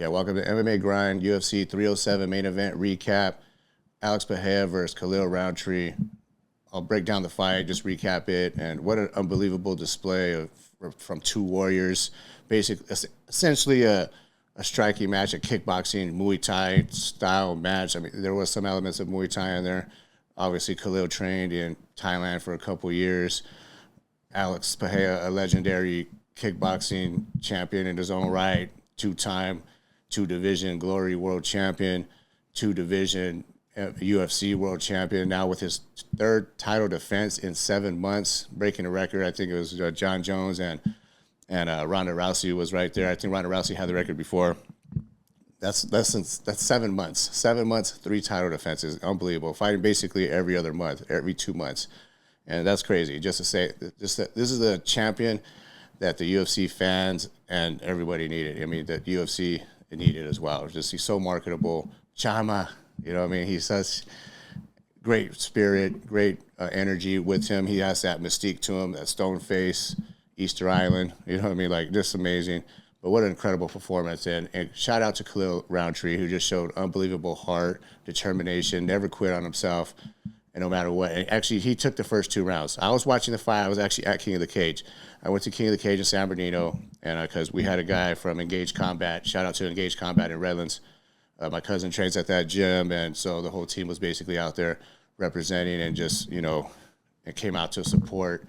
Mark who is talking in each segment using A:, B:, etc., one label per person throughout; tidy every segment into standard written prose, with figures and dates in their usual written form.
A: Yeah, welcome to MMA Grind, UFC 307 main event recap. Alex Periera versus Khalil Roundtree. I'll break down the fight, just recap it, and what an unbelievable display from two warriors. Essentially a striking match, a kickboxing, Muay Thai style match. I mean, there was some elements of Muay Thai in there. Obviously, Khalil trained in Thailand for a couple years. Alex Periera, a legendary kickboxing champion in his own right, two-division Glory World Champion, two-division UFC World Champion, now with his third title defense in 7 months, breaking a record. I think it was John Jones and Ronda Rousey was right there. I think Ronda Rousey had the record before. That's 7 months. 7 months, 3 title defenses. Unbelievable. Fighting basically every other month, every 2 months. And that's crazy. Just to say, this is a champion that the UFC fans and everybody needed. I mean, that UFC needed as well. He's so marketable. Chama, you know what I mean? He's such great spirit, great energy with him. He has that mystique to him, that stone face, Easter Island, you know what I mean? Like, just amazing. But what an incredible performance. And shout out to Khalil Roundtree, who just showed unbelievable heart, determination, never quit on himself, and no matter what. And actually, he took the first 2 rounds. I was watching the fight. I was actually at King of the Cage. I went to King of the Cage in San Bernardino, and because we had a guy from Engage Combat, shout out to Engage Combat in Redlands. My cousin trains at that gym, and so the whole team was basically out there representing and just, it came out to support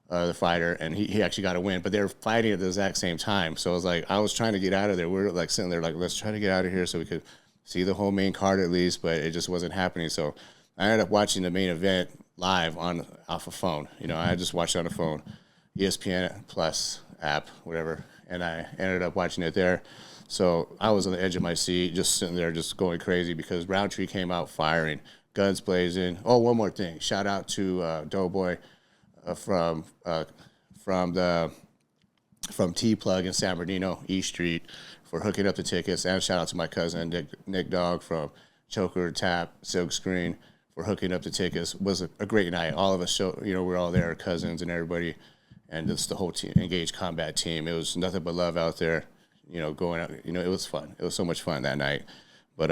A: the fighter, and he actually got a win. But they were fighting at the exact same time. So I was trying to get out of there. We were like sitting there like, let's try to get out of here so we could see the whole main card at least, but it just wasn't happening. So I ended up watching the main event live off a phone. I just watched it on a phone, ESPN Plus app, whatever, and I ended up watching it there. So I was on the edge of my seat, just sitting there, just going crazy because Roundtree came out firing, guns blazing. Oh, one more thing. Shout out to Doughboy from T-Plug in San Bernardino, East Street, for hooking up the tickets. And shout out to my cousin, Nick Dogg from Choker Tap, Silk Screen, for hooking up the tickets. It was a great night. All of us, we're all there, cousins and everybody, and just the whole team, Engaged Combat team. It was nothing but love out there. Going out, it was fun. It was so much fun that night. But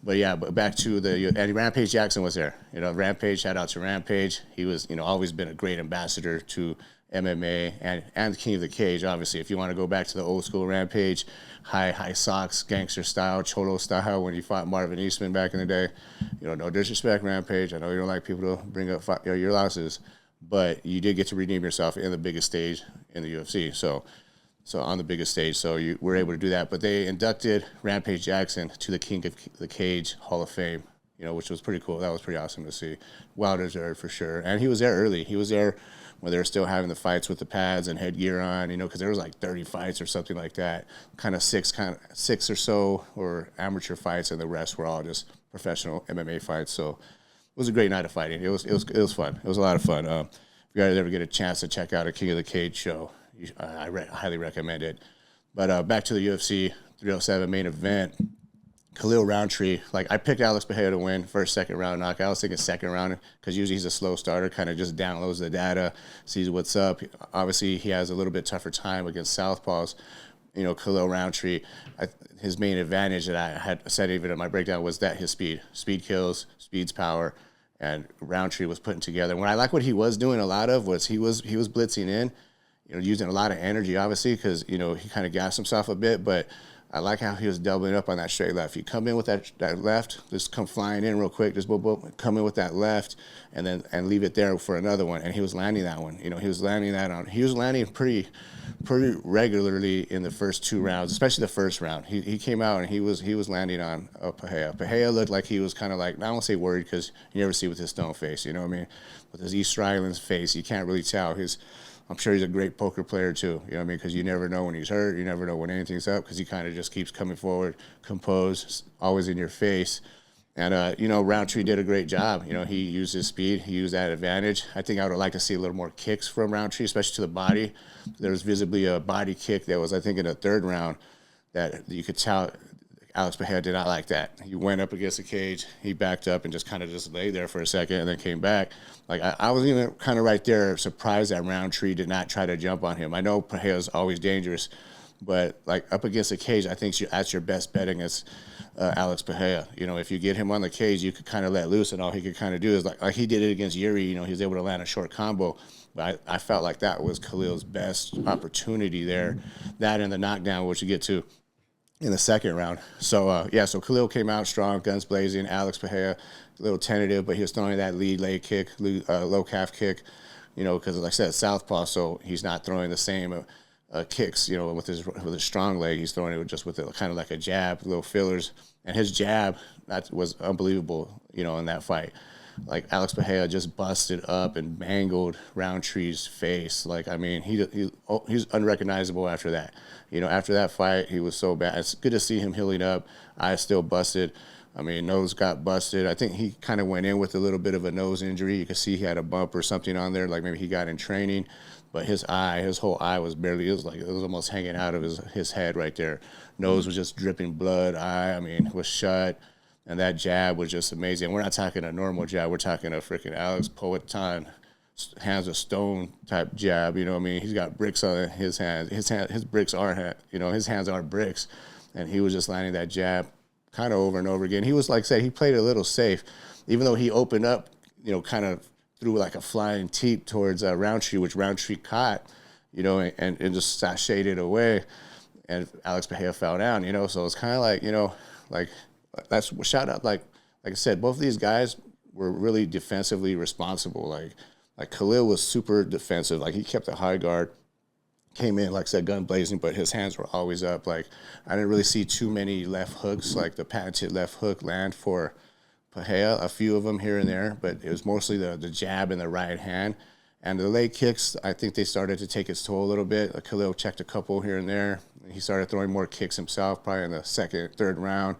A: back to and Rampage Jackson was there. Rampage, shout out to Rampage. He was, always been a great ambassador to MMA and King of the Cage, obviously. If you want to go back to the old school Rampage, high socks, gangster style, Cholo style, when he fought Marvin Eastman back in the day. No disrespect, Rampage. I know you don't like people to bring up your losses, but you did get to redeem yourself in the biggest stage in the UFC. So on the biggest stage, so you were able to do that. But they inducted Rampage Jackson to the King of the Cage Hall of Fame, which was pretty cool. That was pretty awesome to see. Well deserved for sure. And he was there early. He was there when they were still having the fights with the pads and headgear on, because there was like 30 fights or something like that. Kind of six or so or amateur fights, and the rest were all just professional MMA fights. So it was a great night of fighting. It was fun. It was a lot of fun. If you guys ever get a chance to check out a King of the Cage show, I highly recommend it. But back to the UFC 307 main event. Khalil Roundtree, I picked Alex Periera to win first, second round knockout. I was thinking second round because usually he's a slow starter, kind of just downloads the data, sees what's up. Obviously, he has a little bit tougher time against southpaws. Khalil Roundtree, his main advantage that I had said even in my breakdown was that his speed. Speed kills, speed's power, and Roundtree was putting together. When I like what he was doing a lot of was he was blitzing in, using a lot of energy, obviously, because, he kind of gassed himself a bit. But I like how he was doubling up on that straight left. You come in with that left, just come flying in real quick, just boom, boom, come in with that left, and leave it there for another one. And he was landing that one. He was landing pretty regularly in the first 2 rounds, especially the first round. He came out and he was landing on Periera. Periera looked like he was kind of like, I don't want to say worried because you never see with his stone face, with his Easter Island face, you can't really tell. I'm sure he's a great poker player too, because you never know when he's hurt, you never know when anything's up, because he kind of just keeps coming forward, composed, always in your face. And, Roundtree did a great job. He used his speed, he used that advantage. I think I would like to see a little more kicks from Roundtree, especially to the body. There was visibly a body kick that was, I think, in the 3rd round that you could tell Alex Periera did not like that. He went up against the cage, he backed up and just kind of just lay there for a second and then came back. I was even kind of right there surprised that Roundtree did not try to jump on him. I know Periera's always dangerous, But like up against the cage, I think that's your best bet against Alex Periera. You know, if you get him on the cage, you could kind of let loose, and all he could kind of do is like he did it against Yuri. You know, he was able to land a short combo. But I felt like that was Khalil's best opportunity there. That and the knockdown, which you get to in the second round. So, so Khalil came out strong, guns blazing. Alex Periera, a little tentative, but he was throwing that lead leg kick, low calf kick, you know, because like I said, southpaw, so he's not throwing the same kicks, you know, with his strong leg. He's throwing it just with kind of like a jab, little fillers. And his jab, that was unbelievable, you know, in that fight. Like Alex Periera just busted up and mangled Roundtree's face. Like, I mean, he's unrecognizable after that. You know, after that fight, he was so bad. It's good to see him healing up. Eyes still busted. I mean, nose got busted. I think he kind of went in with a little bit of a nose injury. You could see he had a bump or something on there, like maybe he got in training. But his whole eye was barely, it was almost hanging out of his head right there. Nose was just dripping blood. Eye, I mean, was shut. And that jab was just amazing. We're not talking a normal jab. We're talking a freaking Alex Poetan, hands of stone type jab. You know what I mean? He's got bricks on his hands. His bricks are, you know, his hands are bricks. And he was just landing that jab kind of over and over again. He was, like I said, he played it a little safe. Even though he opened up, you know, kind of threw like a flying teep towards Roundtree, which Roundtree caught, you know, and just sashayed it away. And Alex Periera fell down, you know. So it's kind of like, you know, like, that's shout out. Like I said, both of these guys were really defensively responsible. Like Khalil was super defensive. Like he kept a high guard, came in, like I said, gun blazing, but his hands were always up. Like I didn't really see too many left hooks, like the patented left hook land for Periera. A few of them here and there, but it was mostly the jab in the right hand. And the leg kicks, I think they started to take its toll a little bit. Like Khalil checked a couple here and there. He started throwing more kicks himself, probably in the second, third round.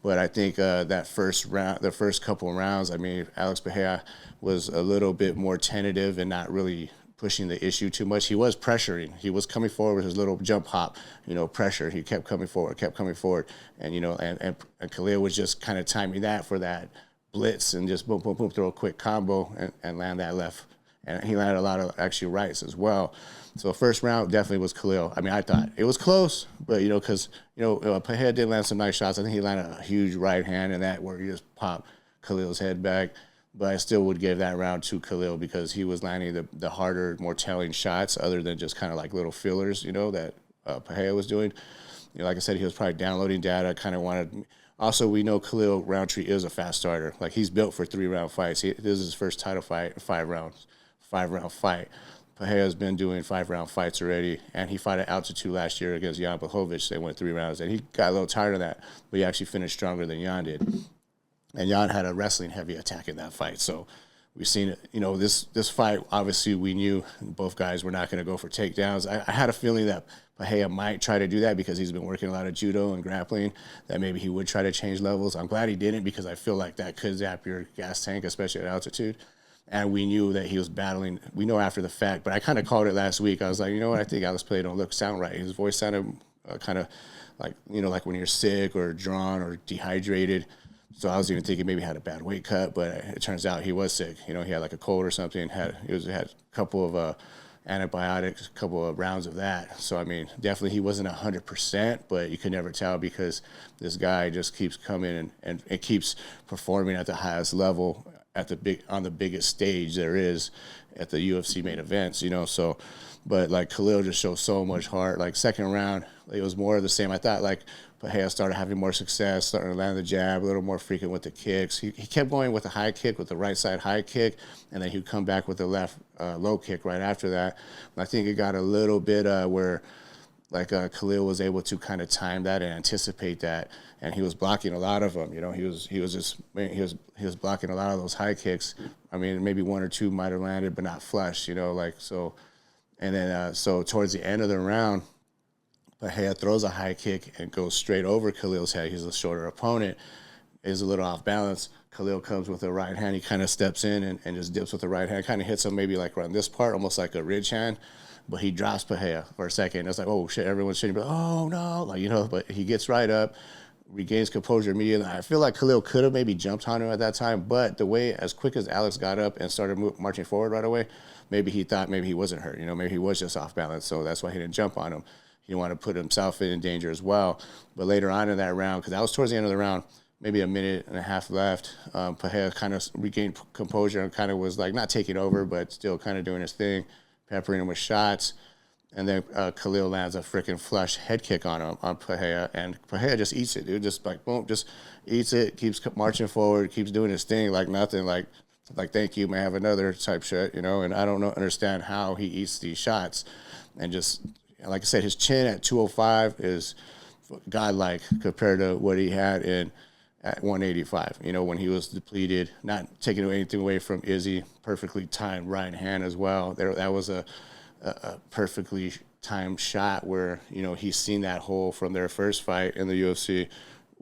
A: But I think that first round, the first couple of rounds, I mean, Alex Periera was a little bit more tentative and not really pushing the issue too much. He was pressuring. He was coming forward with his little jump hop, you know, pressure. He kept coming forward. And, you know, and Khalil was just kind of timing that for that blitz and just boom, boom, boom, throw a quick combo and land that left. And he landed a lot of actually rights as well. So first round definitely was Khalil. I mean, I thought it was close, but, you know, because, you know, Periera did land some nice shots. I think he landed a huge right hand in that where he just popped Khalil's head back. But I still would give that round to Khalil because he was landing the harder, more telling shots other than just kind of like little fillers, you know, that Periera was doing. You know, like I said, he was probably downloading data, kind of wanted. Also, we know Khalil Roundtree is a fast starter. Like, he's built for 3-round fights. This is his first title fight, 5-round fight. Periera's been doing 5-round fights already, and he fought at altitude last year against Jan Blachowicz. They went 3 rounds, and he got a little tired of that, but he actually finished stronger than Jan did. And Jan had a wrestling heavy attack in that fight. So we've seen it. You know, this fight, obviously we knew both guys were not going to go for takedowns. I had a feeling that Periera might try to do that because he's been working a lot of judo and grappling, that maybe he would try to change levels. I'm glad he didn't because I feel like that could zap your gas tank, especially at altitude. And we knew that he was battling. We know after the fact, but I kind of called it last week. I was like, you know what? I think Alex Periera don't sound right. His voice sounded kind of like, you know, like when you're sick or drawn or dehydrated. So I was even thinking maybe he had a bad weight cut, but it turns out he was sick. You know, he had like a cold or something. Had a couple of antibiotics, a couple of rounds of that. So I mean, definitely he wasn't 100%, but you could never tell because this guy just keeps coming and it keeps performing at the highest level on the biggest stage there is at the UFC main events. You know, so. But like Khalil just showed so much heart. Like second round, it was more of the same. I thought like Periera started having more success, starting to land the jab, a little more frequent with the kicks. He kept going with the high kick, with the right side high kick, and then he'd come back with the left low kick right after that. And I think it got a little bit where like Khalil was able to kind of time that and anticipate that, and he was blocking a lot of them. You know, he was blocking a lot of those high kicks. I mean, maybe 1 or 2 might have landed, but not flush. You know, like so. And then so towards the end of the round, Periera throws a high kick and goes straight over Khalil's head. He's a shorter opponent. Is a little off balance. Khalil comes with a right hand. He kind of steps in and just dips with the right hand. Kind of hits him maybe like around this part, almost like a ridge hand. But he drops Periera for a second. It's like, oh, shit, everyone's shitting. But, oh, no. Like, you know, but he gets right up, regains composure immediately. I feel like Khalil could have maybe jumped on him at that time. But the way, as quick as Alex got up and started marching forward right away, maybe he thought maybe he wasn't hurt. You know, maybe he was just off balance. So that's why he didn't jump on him. he didn't want to put himself in danger as well. But later on in that round, because that was towards the end of the round, maybe a minute and a half left, Periera kind of regained composure and kind of was like not taking over, but still kind of doing his thing, peppering him with shots. And then Khalil lands a freaking flush head kick on him, on Periera, and Periera just eats it, dude. Just like, boom, just eats it, keeps marching forward, keeps doing his thing like nothing, like thank you, may I have another type shit, you know. And I don't understand how he eats these shots. And just, like I said, his chin at 205 is godlike compared to what he had at 185, you know, when he was depleted, not taking anything away from Izzy, perfectly timed right hand as well. That was a perfectly timed shot where, you know, he's seen that hole from their first fight in the UFC.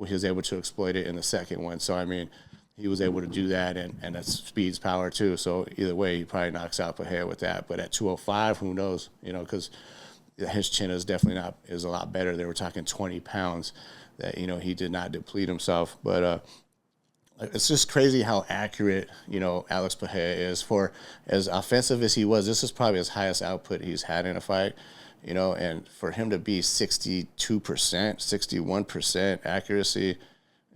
A: He was able to exploit it in the second one. So, I mean, he was able to do that, and that's speed's power too. So either way, he probably knocks out Periera with that. But at 205, who knows, you know, because his chin is definitely is a lot better. They were talking 20 pounds that, you know, he did not deplete himself. But it's just crazy how accurate, you know, Alex Periera is. For as offensive as he was, this is probably his highest output he's had in a fight, you know, and for him to be 62%, 61% accuracy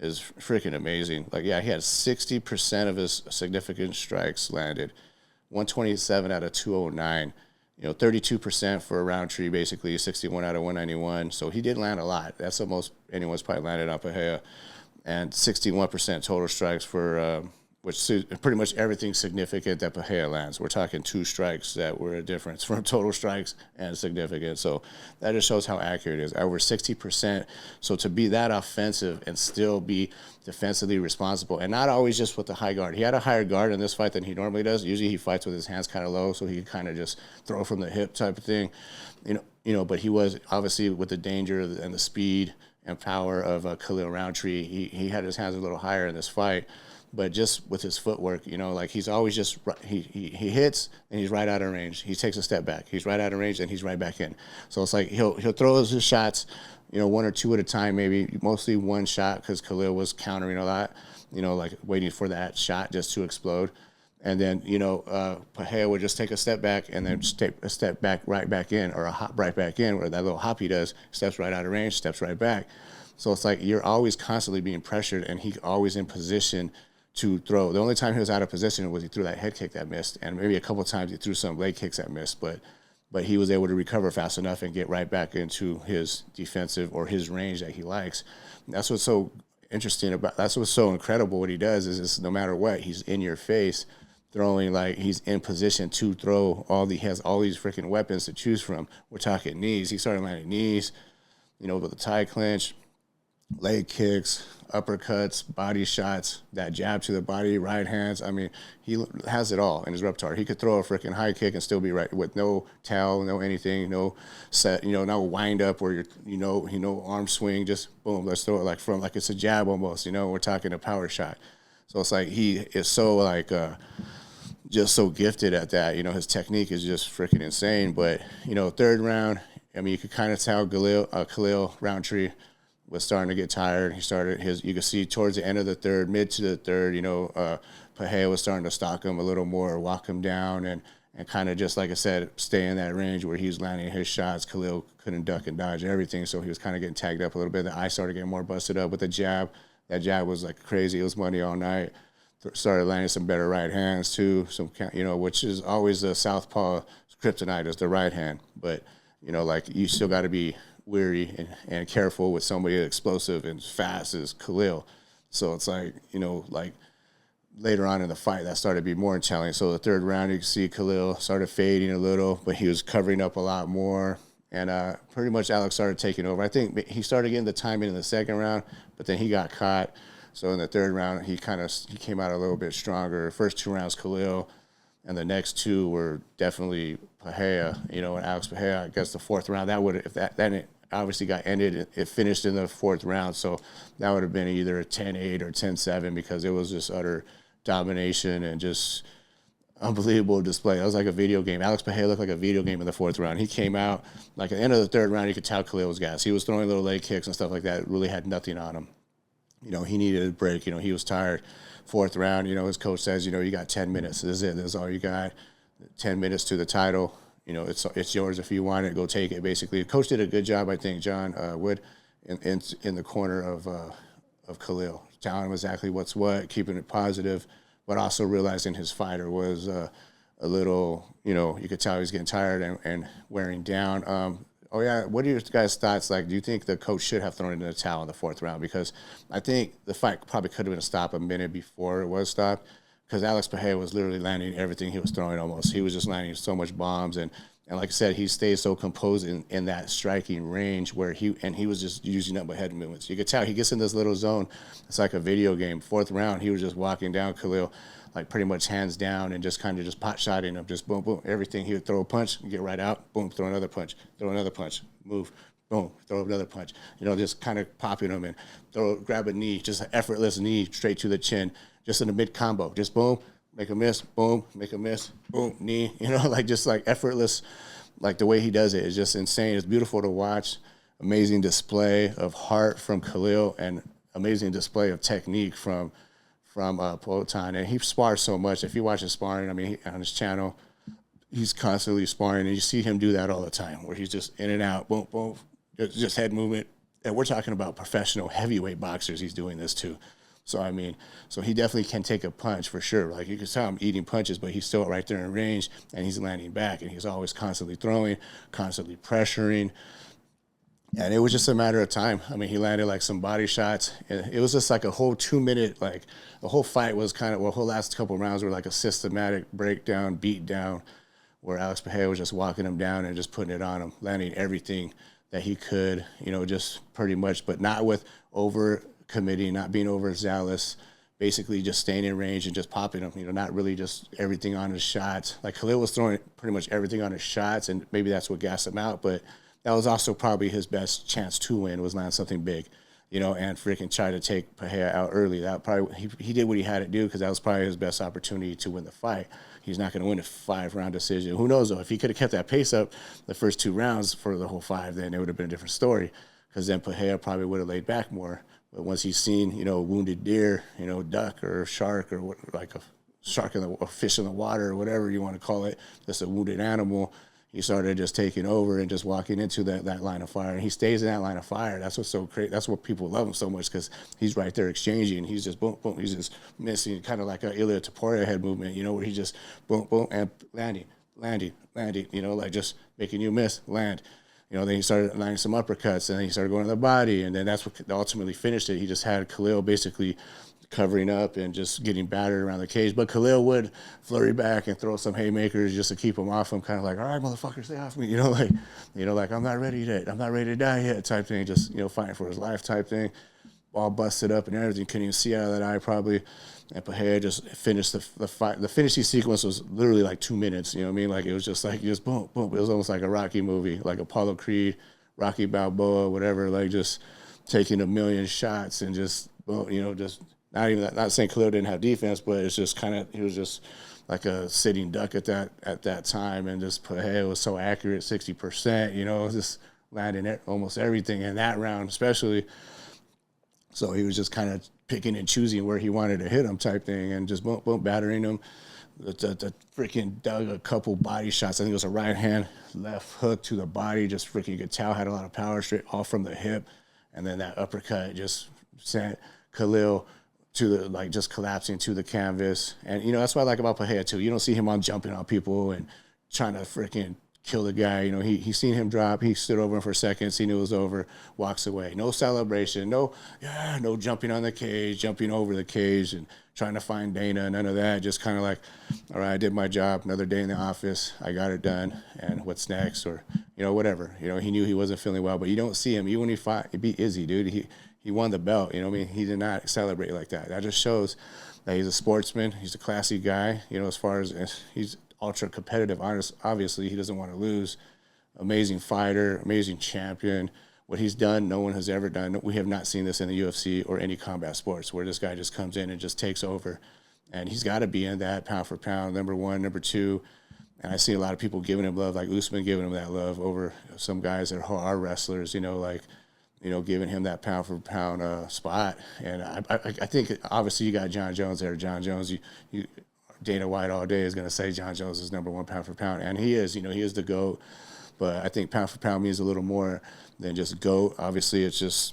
A: is freaking amazing. Like, yeah, he had 60% of his significant strikes landed, 127 out of 209. You know, 32% for a Roundtree, basically 61 out of 191. So he did land a lot. That's the most anyone's probably landed on Periera. And 61% total strikes for, which pretty much everything significant that Periera lands. We're talking 2 strikes that were a difference from total strikes and significant. So that just shows how accurate it is. Over 60%. So to be that offensive and still be defensively responsible, and not always just with the high guard. He had a higher guard in this fight than he normally does. Usually he fights with his hands kind of low, so he can kind of just throw from the hip type of thing. You know, but he was obviously with the danger and the speed and power of Khalil Roundtree. He had his hands a little higher in this fight. But just with his footwork, you know, like he's always just he hits and he's right out of range. He takes a step back. He's right out of range and he's right back in. So it's like he'll throw his shots, you know, 1 or 2 at a time, maybe mostly one shot because Khalil was countering a lot, you know, like waiting for that shot just to explode. And then, you know, Periera would just take a step back and then take a step back right back in, or a hop right back in, where that little hop he does, steps right out of range, steps right back. So it's like you're always constantly being pressured, and he's always in position to throw. The only time he was out of position was he threw that head kick that missed, and maybe a couple of times he threw some leg kicks that missed, but he was able to recover fast enough and get right back into his defensive or his range that he likes. And that's what's so interesting about, that's what's so incredible what he does is no matter what, he's in your face throwing, like he's in position to throw he has all these freaking weapons to choose from. We're talking knees. He started landing knees, you know, with the tie clinch, leg kicks, uppercuts, body shots, that jab to the body, right hands. I mean, he has it all in his repertoire. He could throw a freaking high kick and still be right with no towel, no anything, no set, you know, no wind up where you're, arm swing, just boom, let's throw it like it's a jab almost, you know, we're talking a power shot. So it's like he is so like just so gifted at that. You know, his technique is just freaking insane. But, you know, third round, I mean, you could kind of tell Khalil Roundtree was starting to get tired. He started you could see towards the end of the third, mid to the third, you know, Periera was starting to stalk him a little more, walk him down, and kind of just, like I said, stay in that range where he was landing his shots. Khalil couldn't duck and dodge everything, so he was kind of getting tagged up a little bit. The eye started getting more busted up with the jab. That jab was like crazy. It was money all night. Started landing some better right hands too, you know, which is always the southpaw kryptonite is the right hand. But, you know, like you still got to be wary and careful with somebody explosive and fast as Khalil. So it's like, you know, like later on in the fight, that started to be more challenging. So the third round, you can see Khalil started fading a little, but he was covering up a lot more. And pretty much Alex started taking over. I think he started getting the timing in the second round, but then he got caught. So in the third round, he came out a little bit stronger. First 2 rounds, Khalil, and the next 2 were definitely Periera, you know, and Alex Periera. I guess the fourth round, then it obviously got ended. It finished in the fourth round, so that would have been either a 10-8 or 10-7 because it was just utter domination and just unbelievable display. It was like a video game. Alex Periera looked like a video game in the fourth round. He came out, like at the end of the third round, you could tell Khalil was gassed. He was throwing little leg kicks and stuff like that. It really had nothing on him. You know, he needed a break. You know, he was tired. Fourth round, you know, his coach says, you know, you got 10 minutes. This is it. This is all you got. 10 minutes to the title. it's yours if you want it, go take it. Basically, the coach did a good job, I think, John Wood, in the corner of Khalil, telling him exactly what's what, keeping it positive, but also realizing his fighter was a little, you could tell he was getting tired and wearing down. Oh yeah, what are your guys' thoughts? Like, do you think the coach should have thrown in the towel in the fourth round? Because I think the fight probably could have been stopped a minute before it was stopped. Because Alex Periera was literally landing everything he was throwing almost. He was just landing so much bombs, and like I said, he stayed so composed in that striking range where he was just using up my head movements. You could tell he gets in this little zone. It's like a video game. Fourth round, he was just walking down Khalil, like pretty much hands down and just kind of just pot shotting him, just boom, boom, everything. He would throw a punch, get right out, boom, throw another punch, move, boom, throw another punch. Just kind of popping him and grab a knee, just an effortless knee straight to the chin, just in a mid combo, just boom, make a miss, boom, make a miss, boom, knee, just like effortless. Like the way he does it is just insane. It's beautiful to watch. Amazing display of heart from Khalil and amazing display of technique from Poatan. And he spars so much. If you watch his sparring, on his channel, he's constantly sparring, and you see him do that all the time, where he's just in and out, boom, boom, just head movement. And we're talking about professional heavyweight boxers he's doing this to. So, so he definitely can take a punch for sure. Like, you can tell him eating punches, but he's still right there in range, and he's landing back, and he's always constantly throwing, constantly pressuring. And it was just a matter of time. He landed like some body shots. It was just like a whole 2 minute, like the whole fight was kind of, the whole last couple of rounds were like a systematic breakdown, beat down, where Alex Periera was just walking him down and just putting it on him, landing everything that he could, just pretty much, but not with over committing, not being overzealous, basically just staying in range and just popping him, not really just everything on his shots. Like Khalil was throwing pretty much everything on his shots, and maybe that's what gassed him out, but that was also probably his best chance to win, was land something big, and freaking try to take Periera out early. That probably, he did what he had to do, because that was probably his best opportunity to win the fight. He's not going to win a 5-round decision. Who knows, though? If he could have kept that pace up the first 2 rounds for the whole 5, then it would have been a different story, because then Periera probably would have laid back more. But once he's seen, wounded deer, duck or shark, or what, like a shark a fish in the water, or whatever you want to call it, just a wounded animal, he started just taking over and just walking into that line of fire. And he stays in that line of fire. That's what's so great. That's what people love him so much, because he's right there exchanging. He's just boom, boom. He's just missing, kind of like a Ilya Taporia head movement, where he just boom, boom, and landing, like just making you miss, land. Then he started landing some uppercuts, and then he started going to the body, and then that's what ultimately finished it. He just had Khalil basically covering up and just getting battered around the cage. But Khalil would flurry back and throw some haymakers just to keep him off him, kind of like, all right, motherfucker, stay off me, like I'm not ready yet, I'm not ready to die yet type thing, just, fighting for his life type thing. All busted up and everything, couldn't even see out of that eye probably. And Periera just finished the fight. The finishing sequence was literally like 2 minutes, Like, it was just like, just boom, boom. It was almost like a Rocky movie, like Apollo Creed, Rocky Balboa, whatever, like just taking a million shots and just, boom, just not saying Khalil didn't have defense, but it's just kind of, he was just like a sitting duck at that time, and just Periera was so accurate, 60%, just landing almost everything in that round, especially. So he was just kind of picking and choosing where he wanted to hit him type thing, and just boom, boom, battering him. The freaking dug a couple body shots. I think it was a right hand, left hook to the body. Just freaking, you could tell had a lot of power straight off from the hip. And then that uppercut just sent Khalil to the, just collapsing to the canvas. And, that's what I like about Periera too. You don't see him on jumping on people and trying to freaking kill the guy. He seen him drop. He stood over him for a second, seen it was over, walks away. No celebration, no jumping on the cage, jumping over the cage and trying to find Dana, none of that. Just kind of like, all right, I did my job, another day in the office, I got it done, and what's next? Or, whatever. He knew he wasn't feeling well, but you don't see him. Even when he fought, he beat Izzy, dude. He won the belt, He did not celebrate like that. That just shows that he's a sportsman. He's a classy guy, as far as he's ultra competitive. Obviously, he doesn't want to lose. Amazing fighter, amazing champion. What he's done, no one has ever done. We have not seen this in the UFC or any combat sports, where this guy just comes in and just takes over. And he's got to be in that pound for pound, number 1, number 2. And I see a lot of people giving him love, like Usman giving him that love over some guys that are wrestlers, giving him that pound for pound spot. And I think obviously you got John Jones there. John Jones, you Dana White all day is going to say John Jones is #1 pound for pound, and he is. He is the GOAT. But I think pound for pound means a little more than just GOAT. Obviously, it's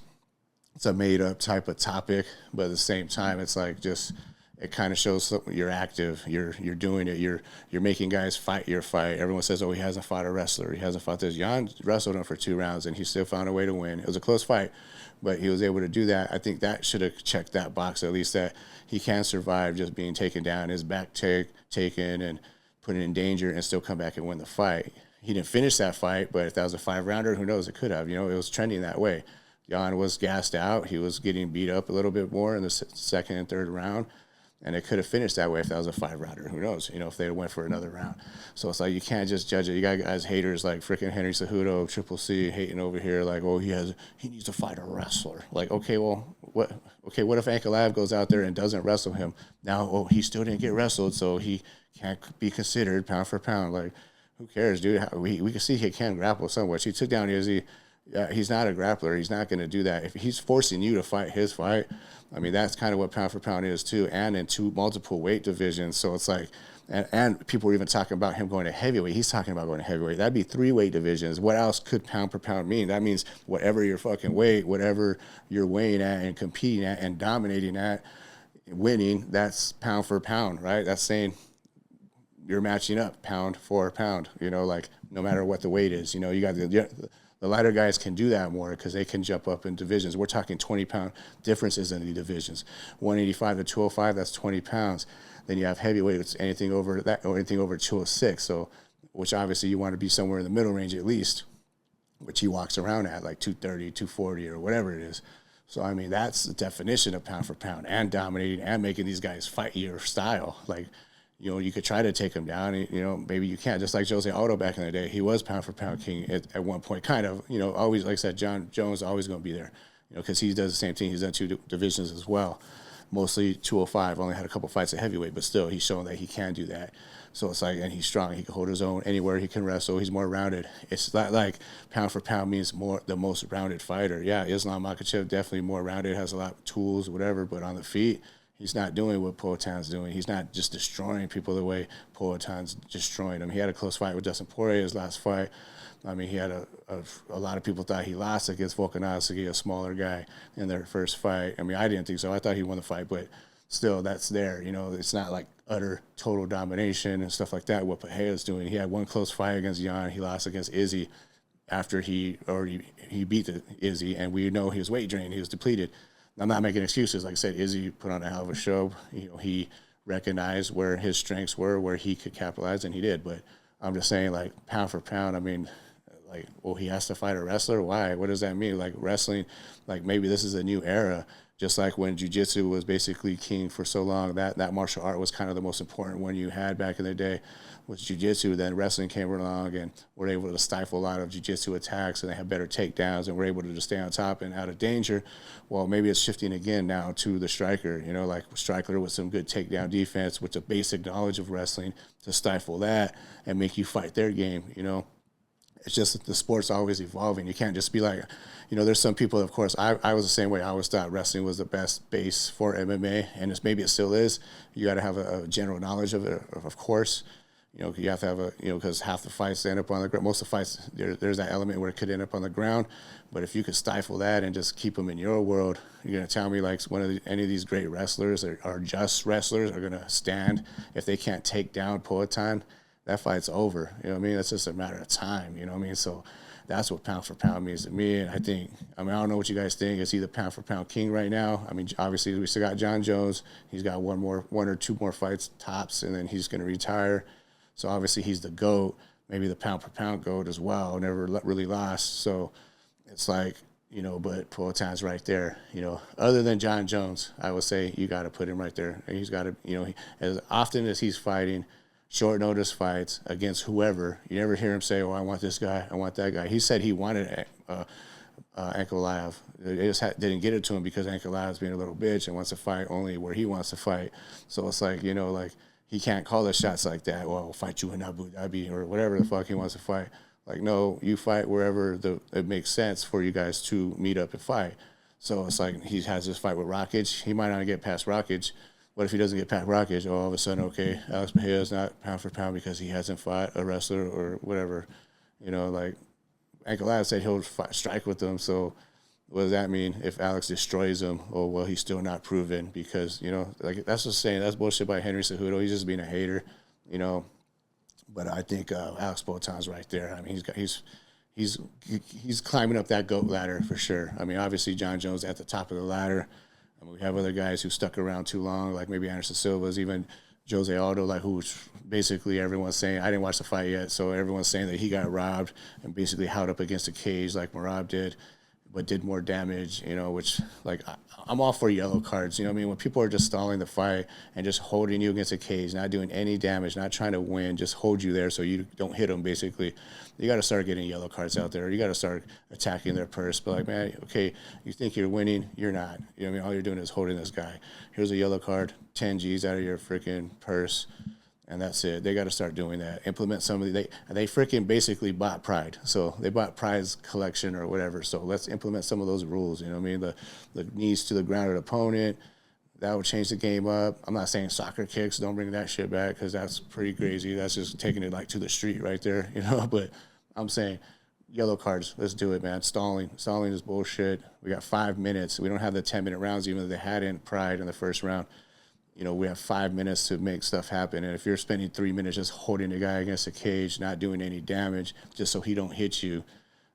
A: a made up type of topic, but at the same time, it's like just it kind of shows you're active, you're doing it, you're making guys fight your fight. Everyone says, oh, he hasn't fought a wrestler, he hasn't fought this. Jan wrestled him for 2 rounds, and he still found a way to win. It was a close fight, but he was able to do that. I think that should have checked that box, at least that he can survive just being taken down, his back taken and put in danger, and still come back and win the fight. He didn't finish that fight, but if that was a 5-rounder, who knows? It could have. It was trending that way. Jan was gassed out. He was getting beat up a little bit more in the second and third round, and it could have finished that way if that was a 5-rounder. Who knows? If they went for another round. So it's like you can't just judge it. You got guys, haters like freaking Henry Cejudo, Triple C, hating over here like, oh, he needs to fight a wrestler. Like, okay, well, what? Okay, what if Ankalaev goes out there and doesn't wrestle him? Now, oh, he still didn't get wrestled, so he can't be considered pound for pound. Like, who cares, dude? We can see he can grapple somewhat. He took down Izzy. He's not a grappler. He's not going to do that. If he's forcing you to fight his fight, I mean, that's kind of what pound for pound is too, and in multiple weight divisions. So it's like, and people are even talking about him going to heavyweight. He's talking about going to heavyweight. That'd be 3 weight divisions. What else could pound for pound mean? That means whatever your fucking weight, whatever you're weighing at and competing at and dominating at, winning, that's pound for pound, right? That's saying you're matching up pound for pound, like no matter what the weight is. You got the lighter guys can do that more because they can jump up in divisions. We're talking 20-pound differences in the divisions. 185 to 205, that's 20 pounds. Then you have heavyweight, it's anything over that or anything over 206. So, which obviously you want to be somewhere in the middle range at least, which he walks around at like 230, 240 or whatever it is. So, I mean, that's the definition of pound for pound, and dominating and making these guys fight your style. Like, you could try to take him down. Maybe you can't. Just like Jose Aldo back in the day, he was pound for pound king at one point. Kind of, always, like I said, John Jones is always going to be there, because he does the same thing. He's done 2 divisions as well, mostly 205. Only had a couple fights at heavyweight, but still, he's shown that he can do that. So it's like, and he's strong. He can hold his own anywhere. He can wrestle. He's more rounded. It's not like pound for pound means the most rounded fighter. Yeah, Islam Makhachev definitely more rounded, has a lot of tools, whatever. But on the feet, he's not doing what Poatan's doing. He's not just destroying people the way Poatan's destroying them. He had a close fight with Dustin Poirier his last fight. I mean, he had a lot of people thought he lost against Volkanovski, a smaller guy, in their first fight. I mean, I didn't think so. I thought he won the fight, but still, that's there. It's not like utter total domination and stuff like that, what Pereira's doing. He had one close fight against Jan. He lost against Izzy after he beat the Izzy, and we know he was weight drained. He was depleted. I'm not making excuses. Like I said, Izzy put on a hell of a show. He recognized where his strengths were, where he could capitalize, and he did. But I'm just saying, like, pound for pound, I mean, like, well, he has to fight a wrestler? Why? What does that mean? Like, wrestling, like, maybe this is a new era. Just like when jiu-jitsu was basically king for so long, that martial art was kind of the most important one you had back in the day was jiu-jitsu. Then wrestling came along and were able to stifle a lot of jiu-jitsu attacks, and they have better takedowns, and we're able to just stay on top and out of danger. Well, maybe it's shifting again now to the striker, like striker with some good takedown defense, with the basic knowledge of wrestling to stifle that and make you fight their game, It's just that the sport's always evolving. You can't just be like, there's some people, of course, I was the same way. I always thought wrestling was the best base for MMA, and maybe it still is. You got to have a general knowledge of it, of course. You have to have because half the fights end up on the ground. Most of the fights, there's that element where it could end up on the ground. But if you could stifle that and just keep them in your world, you're going to tell me like any of these great wrestlers or just wrestlers are going to stand if they can't take down Poatan? That fight's over. You know what I mean? It's just a matter of time. You know what I mean? So that's what pound for pound means to me. And I don't know what you guys think. Is he the pound for pound king right now? I mean, obviously we still got John Jones. He's got one or two more fights tops, and then he's going to retire. So obviously he's the GOAT, maybe the pound for pound GOAT as well. Never really lost. So it's like, but Poatan's right there. Other than John Jones, I would say you got to put him right there. And he's got to, as often as he's fighting short notice fights against whoever, you never hear him say, "Oh, I want this guy, I want that guy." He said he wanted Ankalaev. They just didn't get it to him because Ankalaev's being a little bitch and wants to fight only where he wants to fight. So it's like, like he can't call the shots like that. Well, I'll fight you in Abu Dhabi or whatever the fuck he wants to fight. Like, no, you fight wherever it makes sense for you guys to meet up and fight. So it's like he has this fight with Rakic. He might not get past Rakic What if he doesn't get Pat Rockage? Oh, all of a sudden, okay, Alex Periera is not pound for pound because he hasn't fought a wrestler or whatever. You know, like Ankalaev said he'll strike with them. So what does that mean if Alex destroys him? Oh, well, he's still not proven because, you know, like that's just saying that's bullshit by Henry Cejudo. He's just being a hater, you know. But I think Alex Botan's right there. I mean, he's climbing up that GOAT ladder for sure. I mean, obviously John Jones at the top of the ladder. I mean, we have other guys who stuck around too long, like maybe Anderson Silva's, even Jose Aldo, like who's basically everyone's saying, I didn't watch the fight yet, so everyone's saying that he got robbed and basically held up against a cage like Merab did, but did more damage, you know, which, like, I'm all for yellow cards, you know what I mean? When people are just stalling the fight and just holding you against a cage, not doing any damage, not trying to win, just hold you there so you don't hit them, basically, you got to start getting yellow cards out there. You got to start attacking their purse. But, like, man, okay, you think you're winning, you're not. You know what I mean? All you're doing is holding this guy. Here's a yellow card, 10 G's out of your freaking purse. And that's it. They got to start doing that. Implement some of they freaking basically bought Pride. So they bought Pride's collection or whatever. So let's implement some of those rules. You know what I mean? The knees to the ground of the opponent. That would change the game up. I'm not saying soccer kicks. Don't bring that shit back because that's pretty crazy. That's just taking it like to the street right there. You know. But I'm saying yellow cards. Let's do it, man. Stalling is bullshit. We got 5 minutes. We don't have the 10-minute rounds even though they had in Pride in the first round. You know, we have 5 minutes to make stuff happen. And if you're spending 3 minutes just holding the guy against a cage, not doing any damage, just so he don't hit you,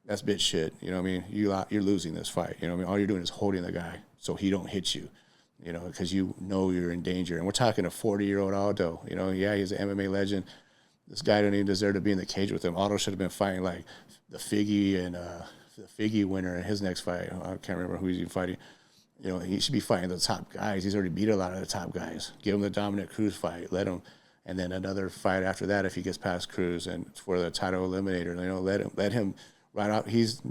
A: that's bitch shit. You know what I mean? You're losing this fight. You know what I mean? All you're doing is holding the guy so he don't hit you, you know, because you know you're in danger. And we're talking a 40-year-old Aldo. You know, yeah, he's an MMA legend. This guy don't even deserve to be in the cage with him. Aldo should have been fighting like the Figgy and the Figgy winner in his next fight. I can't remember who he's even fighting. You know, he should be fighting the top guys. He's already beat a lot of the top guys. Give him the Dominic Cruz fight. Let him, and then another fight after that if he gets past Cruz and for the title eliminator. You know, let him ride out. He's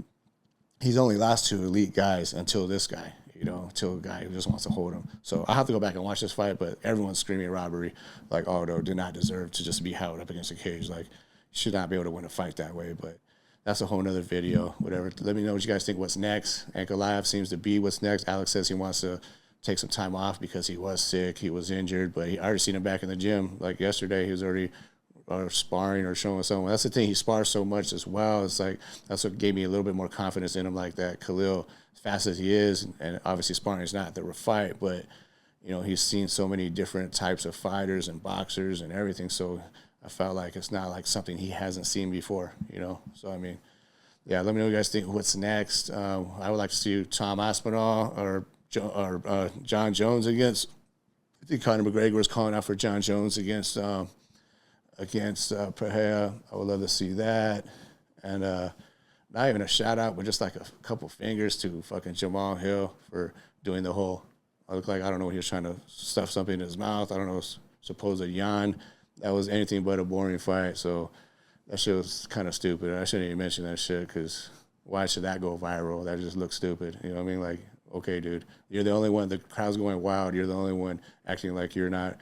A: only lost to elite guys until this guy. You know, until a guy who just wants to hold him. So I have to go back and watch this fight. But everyone's screaming robbery. Like Aldo did not deserve to just be held up against a cage. Like, should not be able to win a fight that way. But that's a whole nother video, whatever. Let me know what you guys think. What's next? Ankalaev seems to be what's next. Alex says he wants to take some time off because he was sick, he was injured, but I already seen him back in the gym. Like yesterday, he was already sparring or showing someone. That's the thing. He spars so much as well. It's like that's what gave me a little bit more confidence in him. Like that, Khalil, as fast as he is, and obviously sparring is not the fight, but you know he's seen so many different types of fighters and boxers and everything. So I felt like it's not like something he hasn't seen before, you know? So, I mean, yeah, let me know what you guys think. What's next? I would like to see Tom Aspinall or John Jones against, I think Conor McGregor was calling out for John Jones against Pereira. I would love to see that. And not even a shout out, but just like a couple fingers to fucking Jamal Hill for doing the whole, I look like, I don't know, he was trying to stuff something in his mouth. I don't know, supposed yawn. That was anything but a boring fight, so that shit was kind of stupid. I shouldn't even mention that shit because why should that go viral? That just looks stupid. You know what I mean? Like, okay, dude, you're the only one. The crowd's going wild. You're the only one acting like you're not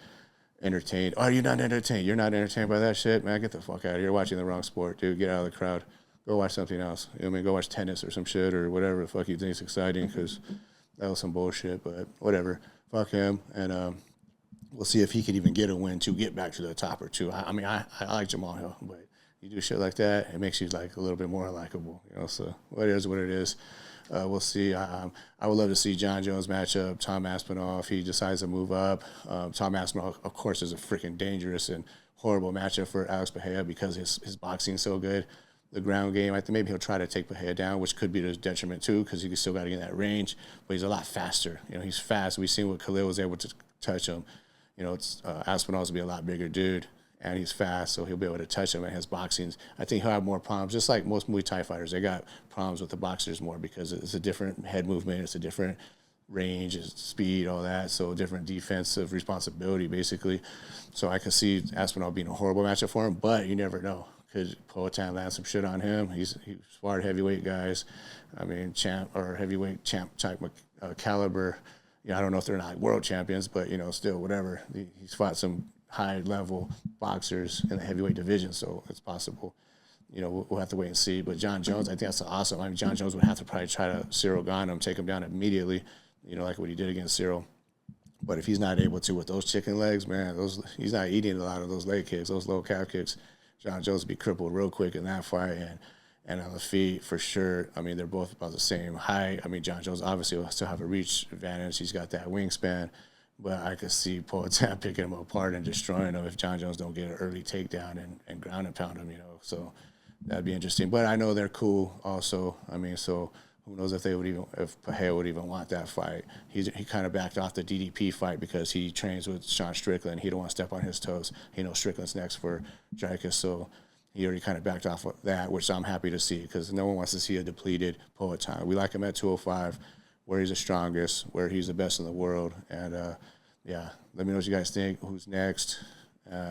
A: entertained. Oh, you're not entertained. You're not entertained by that shit? Man, get the fuck out of here. You're watching the wrong sport, dude. Get out of the crowd. Go watch something else. You know what I mean? Go watch tennis or some shit or whatever the fuck you think is exciting because that was some bullshit, but whatever. Fuck him, and we'll see if he can even get a win to get back to the top or two. I mean, I like Jamal Hill, but you do shit like that, it makes you like a little bit more likable, you know. So what it is. We'll see. I would love to see John Jones match up Tom Aspinall if he decides to move up. Tom Aspinall, of course, is a freaking dangerous and horrible matchup for Alex Pereira because his boxing is so good. The ground game, I think maybe he'll try to take Pereira down, which could be to his detriment too because he still got to get in that range. But he's a lot faster. You know, he's fast. We've seen what Khalil was able to touch him. You know, Aspinall's will be a lot bigger dude, and he's fast, so he'll be able to touch him. And his boxing, I think he'll have more problems. Just like most Muay Thai fighters, they got problems with the boxers more because it's a different head movement, it's a different range, it's speed, all that. So different defensive responsibility, basically. So I could see Aspinall being a horrible matchup for him, but you never know. Could Poatan land some shit on him? He's sparred heavyweight guys. I mean, heavyweight champ type caliber. You know, I don't know if they're not world champions, but, you know, still, whatever. He's fought some high-level boxers in the heavyweight division, so it's possible. You know, we'll have to wait and see. But John Jones, I think that's awesome. I mean, John Jones would have to probably try to Cyril Gane him, take him down immediately, you know, like what he did against Cyril. But if he's not able to with those chicken legs, man, he's not eating a lot of those leg kicks, those low calf kicks. John Jones will be crippled real quick in that fight, and on the feet for sure. I mean, they're both about the same height. I mean, John Jones obviously will still have a reach advantage. He's got that wingspan, but I could see Poatan picking him apart and destroying him if John Jones don't get an early takedown and ground and pound him. So that'd be interesting. But I know they're cool also. I mean, so who knows if Periera would even want that fight. He kind of backed off the DDP fight because he trains with Sean Strickland. He don't want to step on his toes. He knows Strickland's next for Dricus, so he already kind of backed off of that, which I'm happy to see because no one wants to see a depleted Poatan. We like him at 205, where he's the strongest, where he's the best in the world. And, let me know what you guys think. Who's next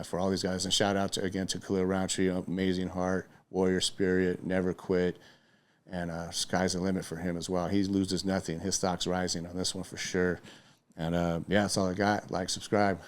A: for all these guys? And shout out again to Khalil Roundtree, amazing heart, warrior spirit, never quit. And sky's the limit for him as well. He loses nothing. His stock's rising on this one for sure. And, that's all I got. Like, subscribe.